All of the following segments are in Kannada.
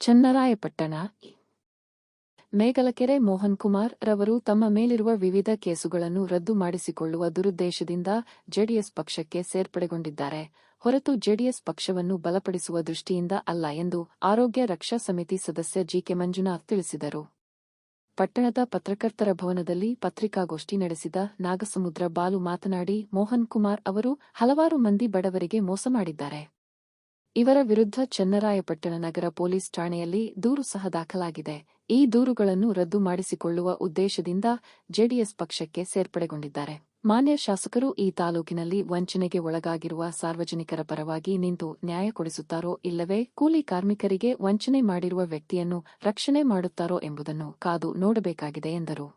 ಚನ್ನರಾಯಪಟ್ಟಣ ಮೇಗಲಕೆರೆ ಮೋಹನ್ ಕುಮಾರ್ ರವರು ತಮ್ಮ ಮೇಲಿರುವ ವಿವಿಧ ಕೇಸುಗಳನ್ನು ರದ್ದು ಮಾಡಿಸಿಕೊಳ್ಳುವ ದುರುದ್ದೇಶದಿಂದ ಜೆಡಿಎಸ್ ಪಕ್ಷಕ್ಕೆ ಸೇರ್ಪಡೆಗೊಂಡಿದ್ದಾರೆ ಹೊರತು ಜೆಡಿಎಸ್ ಪಕ್ಷವನ್ನು ಬಲಪಡಿಸುವ ದೃಷ್ಟಿಯಿಂದ ಅಲ್ಲ ಎಂದು ಆರೋಗ್ಯ ರಕ್ಷಾ ಸಮಿತಿ ಸದಸ್ಯ ಜಿಕೆ ಮಂಜುನಾಥ್ ತಿಳಿಸಿದರು. ಪಟ್ಟಣದ ಪತ್ರಕರ್ತರ ಭವನದಲ್ಲಿ ಪತ್ರಿಕಾಗೋಷ್ಠಿ ನಡೆಸಿದ ನಾಗಸಮುದ್ರ ಬಾಲು ಮಾತನಾಡಿ, ಮೋಹನ್ ಕುಮಾರ್ ಅವರು ಹಲವಾರು ಮಂದಿ ಬಡವರಿಗೆ ಮೋಸ ಮಾಡಿದ್ದಾರೆ. ಇವರ ವಿರುದ್ಧ ಚನ್ನರಾಯಪಟ್ಟಣ ನಗರ ಪೊಲೀಸ್ ಠಾಣೆಯಲ್ಲಿ ದೂರು ಸಹ ದಾಖಲಾಗಿದೆ. ಈ ದೂರುಗಳನ್ನು ರದ್ದು ಮಾಡಿಸಿಕೊಳ್ಳುವ ಉದ್ದೇಶದಿಂದ ಜೆಡಿಎಸ್ ಪಕ್ಷಕ್ಕೆ ಸೇರ್ಪಡೆಗೊಂಡಿದ್ದಾರೆ. ಮಾನ್ಯ ಶಾಸಕರು ಈ ತಾಲೂಕಿನಲ್ಲಿ ವಂಚನೆಗೆ ಒಳಗಾಗಿರುವ ಸಾರ್ವಜನಿಕರ ಪರವಾಗಿ ನಿಂತು ನ್ಯಾಯ ಕೊಡಿಸುತ್ತಾರೋ ಇಲ್ಲವೇ ಕೂಲಿ ಕಾರ್ಮಿಕರಿಗೆ ವಂಚನೆ ಮಾಡಿರುವ ವ್ಯಕ್ತಿಯನ್ನು ರಕ್ಷಣೆ ಮಾಡುತ್ತಾರೋ ಎಂಬುದನ್ನು ಕಾದು ನೋಡಬೇಕಾಗಿದೆ ಎಂದರು.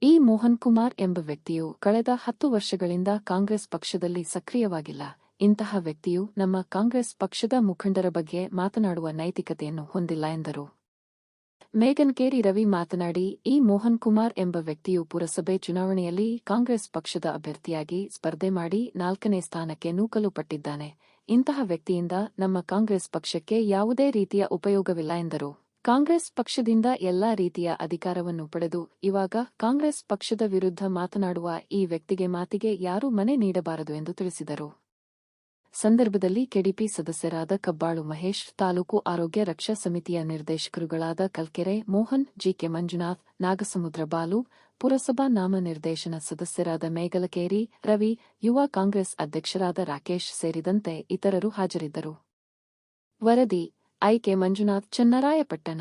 ಈ ಮೋಹನ್ ಕುಮಾರ್ ಎಂಬ ವ್ಯಕ್ತಿಯು ಕಳೆದ 10 ವರ್ಷಗಳಿಂದ ಕಾಂಗ್ರೆಸ್ ಪಕ್ಷದಲ್ಲಿ ಸಕ್ರಿಯವಾಗಿಲ್ಲ. ಇಂತಹ ವ್ಯಕ್ತಿಯು ನಮ್ಮ ಕಾಂಗ್ರೆಸ್ ಪಕ್ಷದ ಮುಖಂಡರ ಬಗ್ಗೆ ಮಾತನಾಡುವ ನೈತಿಕತೆಯನ್ನು ಹೊಂದಿಲ್ಲ ಎಂದರು. ಮೇಗನಕೇರಿ ರವಿ ಮಾತನಾಡಿ, ಈ ಮೋಹನ್ ಕುಮಾರ್ ಎಂಬ ವ್ಯಕ್ತಿಯು ಪುರಸಭೆ ಚುನಾವಣೆಯಲ್ಲಿ ಕಾಂಗ್ರೆಸ್ ಪಕ್ಷದ ಅಭ್ಯರ್ಥಿಯಾಗಿ ಸ್ಪರ್ಧೆ ಮಾಡಿ 4ನೇ ಸ್ಥಾನಕ್ಕೆ ನೂಕಲು ಪಟ್ಟಿದ್ದಾನೆ. ಇಂತಹ ವ್ಯಕ್ತಿಯಿಂದ ನಮ್ಮ ಕಾಂಗ್ರೆಸ್ ಪಕ್ಷಕ್ಕೆ ಯಾವುದೇ ರೀತಿಯ ಉಪಯೋಗವಿಲ್ಲ ಎಂದರು. ಕಾಂಗ್ರೆಸ್ ಪಕ್ಷದಿಂದ ಎಲ್ಲಾ ರೀತಿಯ ಅಧಿಕಾರವನ್ನು ಪಡೆದು ಇವಾಗ ಕಾಂಗ್ರೆಸ್ ಪಕ್ಷದ ವಿರುದ್ಧ ಮಾತನಾಡುವ ಈ ವ್ಯಕ್ತಿಗೆ ಮಾತಿಗೆ ಯಾರೂ ಮನೆ ನೀಡಬಾರದು ಎಂದು ತಿಳಿಸಿದರು. ಸಂದರ್ಭದಲ್ಲಿ ಕೆಡಿಪಿ ಸದಸ್ಯರಾದ ಕಬ್ಬಾಳು ಮಹೇಶ್, ತಾಲೂಕು ಆರೋಗ್ಯ ರಕ್ಷಾ ಸಮಿತಿಯ ನಿರ್ದೇಶಕರುಗಳಾದ ಕಲ್ಕೆರೆ ಮೋಹನ್, ಜಿಕೆ ಮಂಜುನಾಥ್, ನಾಗಸಮುದ್ರ ಬಾಲು, ಪುರಸಭಾ ನಾಮನಿರ್ದೇಶನ ಸದಸ್ಯರಾದ ಮೇಗಲಕೇರಿ ರವಿ, ಯುವ ಕಾಂಗ್ರೆಸ್ ಅಧ್ಯಕ್ಷರಾದ ರಾಕೇಶ್ ಸೇರಿದಂತೆ ಇತರರು ಹಾಜರಿದ್ದರು. ವರದಿ ಐಕೆ ಮಂಜುನಾಥ್, ಚನ್ನರಾಯಪಟ್ಟಣ.